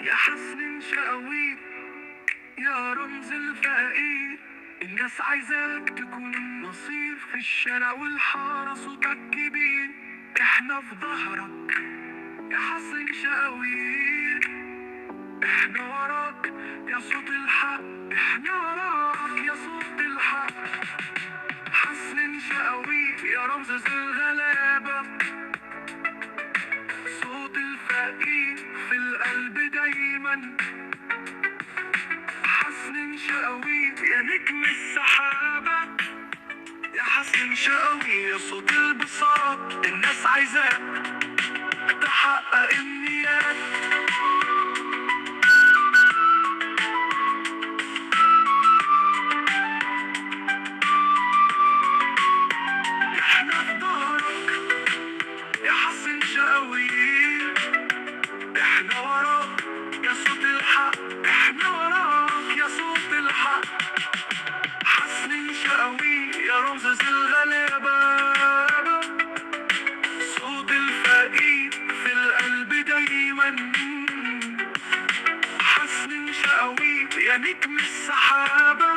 يا حسن شقاويط، يا رمز الفقير. الناس عايزاك تكون النصير في الشارع والحارة، صوتك كبير، احنا في ظهرك يا حسن شقاويط. احنا وراك يا صوت الحق، احنا وراك يا صوت الحق. حسن شقاويط يا رمز الغلابة، صوت الفقير في القلب دايما. حسن شقاويط يا نجم السحابة، يا حسن شقاويط يا صوت البساط. الناس عايزاك تحقق النيات. احنا في ظهرك يا حسن شقاويط، احنا وراك يا صوت الحق، احنا وراك يا صوت الحق. حسن شقاويط يا رمز الغلابة، صوت الفقير في القلب دايما. حسن شقاويط يا نجم السحابة،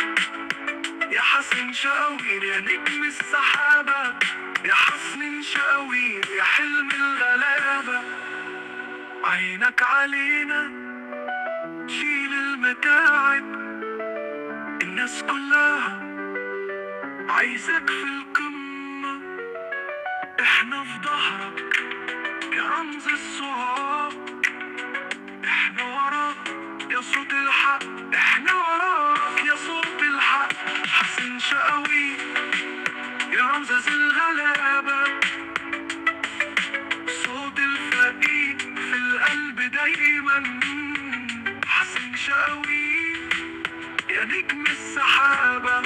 يا حسن شقاويط يا نجم السحابة. يا حسن شقاويط يا حلم الغلابة. عينك علينا شيل المتاعب، الناس كلها عايزك في القمة. احنا في ظهرك يا رمز الصحاب، احنا وراك يا صوت الحق، احنا وراك يا صوت الحق. حسن شقاويط يا رمز الغلابة، صوت الفقير في القلب دايما. حسن شقاويط يا نجم السحابة،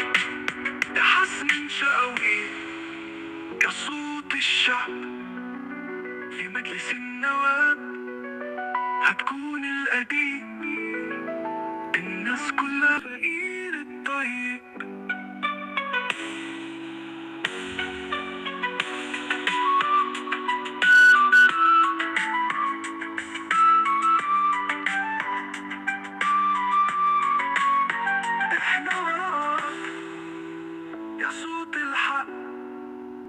يا حسن شقاويط يا صوت الشعب. في مجلس النواب هتكون الأديب، الناس كلها فقير الطيب.